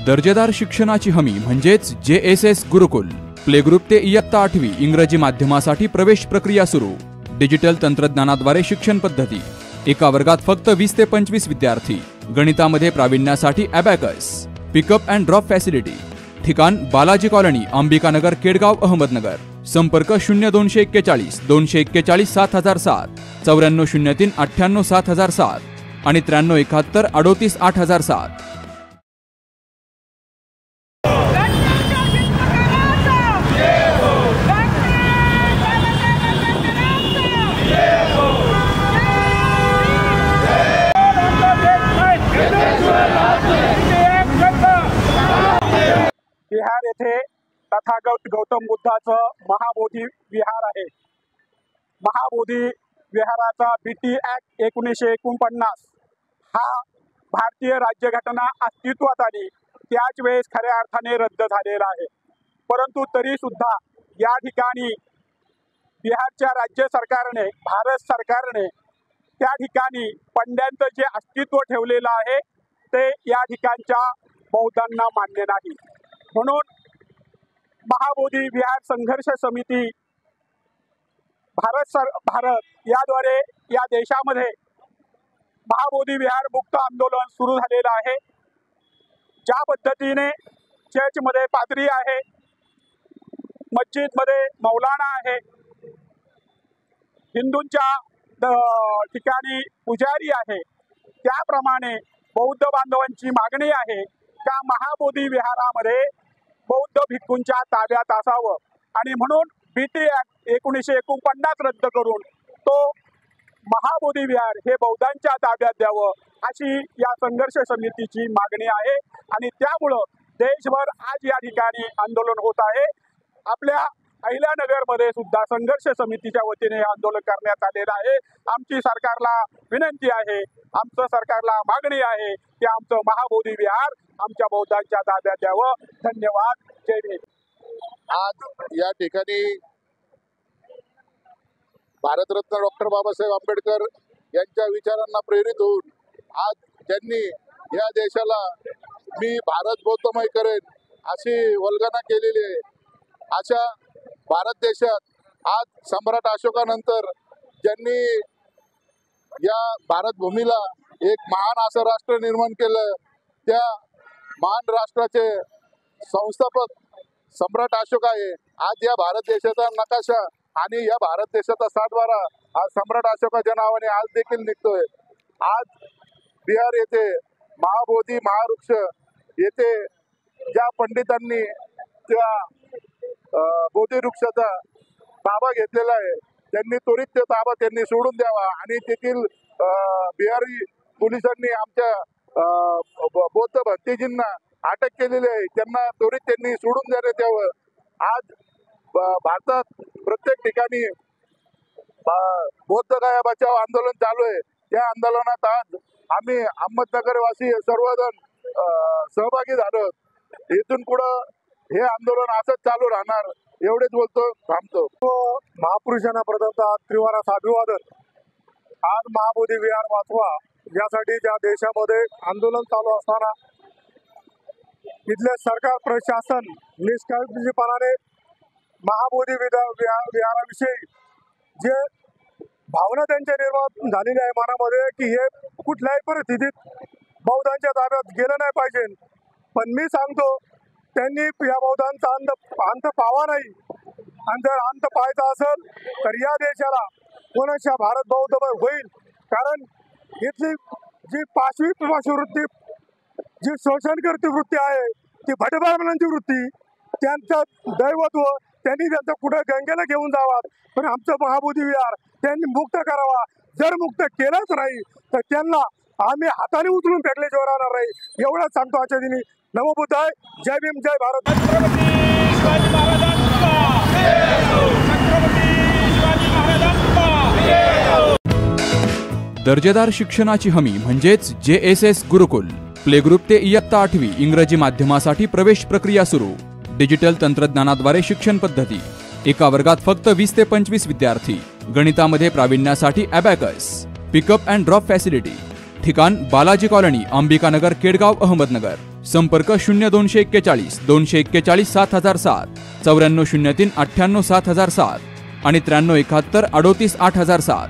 दर्जेदार शिक्षणाची हमी म्हणजेच JSS गुरुकुल। प्ले ग्रुप ते इयत्ता 8वी इंग्रजी माध्यमासाठी प्रवेश प्रक्रिया सुरू। डिजिटल तंत्रज्ञानाद्वारे शिक्षण पद्धती। एका वर्गात फक्त 20 ते 25 विद्यार्थी। गणितामध्ये प्रावीण्यासाठी abacus. Pickup and drop facility. ठिकाण बालाजी कॉलनी, अंबिकानगर, केडगाव, अहमदनगर। संपर्क 0241 241 7007, 9403 98 7007 आणि 9371 38 8007। बिहार येथे तथागत गौतम बुद्धाचं महाबोधी विहार आहे। महाबोधी विहाराचा BT ॲक्ट 1949 हा भारतीय राज्यघटना अस्तित्वात आली त्याच वेळेस खऱ्या अर्थाने रद्द झालेला आहे। परंतु तरी सुद्धा या ठिकाणी बिहारच्या राज्य सरकारने, भारत सरकारने त्या ठिकाणी पंड्यांचं जे अस्तित्व ठेवलेलं आहे ते या ठिकाणच्या बौद्धांना मान्य नाही। म्हणून महाबोधी विहार संघर्ष समिती भारत याद्वारे या देशामध्ये महाबोधी विहार मुक्त आंदोलन सुरू झालेलं आहे। ज्या पद्धतीने चर्चमध्ये पादरी आहे, मस्जिदमध्ये मौलाना आहे, हिंदूंच्या ठिकाणी पुजारी आहे, त्याप्रमाणे बौद्ध बांधवांची मागणी आहे का महाबोधी विहारामध्ये बौद्ध भिक्खूंच्या ताब्यात असावं आणि म्हणून BT ॲक्ट 1949 रद्द करून तो महाबोधी विहार हे बौद्धांच्या ताब्यात द्यावं अशी या संघर्ष समितीची मागणी आहे। आणि त्यामुळं देशभर आज या ठिकाणी आंदोलन होत आहे। आपल्या अहिल्यानगरमध्ये सुद्धा संघर्ष समितीच्या वतीने आंदोलन करण्यात आलेलं आहे। आमची सरकारला विनंती आहे, आमचं सरकारला मागणी आहे की आमचं महाबोधी विहार आमच्या बौद्धांच्या ताब्यात द्यावं। धन्यवाद। जय भीम। आज या ठिकाणी भारतरत्न डॉक्टर बाबासाहेब आंबेडकर यांच्या विचारांना प्रेरित होऊन आज त्यांनी या देशाला मी भारत बौद्धमय करेन अशी वल्गना केलेली आहे। अशा भारत देशात आज सम्राट अशोकानंतर ज्यांनी या भारत भूमीला एक महान असं राष्ट्र निर्माण केलं, त्या महान राष्ट्राचे संस्थापक सम्राट अशोक आहे। आज या भारत देशाचा नकाशा आणि या भारत देशाचा सातबारा आज सम्राट अशोकाच्या नावाने आज देखील निघतोय। आज बिहार येथे महाबोधी महावृक्ष येथे ज्या पंडितांनी त्या बोधी वृक्षाचा ताबा घेतलेला आहे त्यांनी त्वरित तो ताबा त्यांनी सोडून द्यावा आणि तेथील बिहारी पोलिसांनी आमच्या बौद्ध भंतेजींना अटक केलेली आहे, त्यांना त्वरित त्यांनी सोडून देण्यात यावं। आज भारतात प्रत्येक ठिकाणी बौद्ध गाया बचाव आंदोलन चालू आहे। त्या आंदोलनात आज आम्ही अहमदनगरवासी सर्वजण सहभागी झालो। इथून पुढं हे आंदोलन असंच चालू राहणार एवढेच बोलतो, थांबतो। महापुरुषांना प्रथमतः त्रिवारास अभिवादन। आज महाबोधी विहार वाचवा यासाठी ज्या देशामध्ये आंदोलन चालू असताना इथले सरकार प्रशासन निष्काळजीपणाने महाबोधी विहाराविषयी जे भावना त्यांच्या निर्माण झालेली आहे मनामध्ये की हे कुठल्याही परिस्थितीत बौद्धांच्या ताब्यात गेलं नाही पाहिजे। पण मी सांगतो त्यांनी या बौद्धांचा अंत पावा नाही आणि जर अंत पाहायचा असेल तर या देशाला कोणाच्या भारत बौद्धमय होईल। कारण इथली जी पाशवी वृत्ती, जी शोषण करती वृत्ती आहे, ती भटब्राह्मणांची वृत्ती, त्यांचं दैवत्व त्यांनी त्यांचं कुठं गंगेला घेऊन जावं। पण आमचं महाबोधी विहार त्यांनी मुक्त करावा। जर मुक्त केलंच नाही तर त्यांना आम्ही हाताने उचलून फेकल्याशिवाय राहणार नाही एवढंच सांगतो आजच्या दिनी। नमो बुद्धाय। जय भीम, जय भारत। दर्जेदार शिक्षणाची हमी म्हणजेच JSS गुरुकुल। प्ले ग्रुप ते इयत्ता 8वी इंग्रजी माध्यमासाठी प्रवेश प्रक्रिया सुरू। डिजिटल तंत्रज्ञानाद्वारे शिक्षण पद्धती। एका वर्गात फक्त 20 ते 25 विद्यार्थी। गणितामध्ये प्रावीण्यासाठी abacus. Pickup and drop facility. ठिकाण बालाजी कॉलनी, अंबिकानगर, केडगाव, अहमदनगर। संपर्क 0241 241 7007, 9403 98 7007 आणि 9371 38 8007.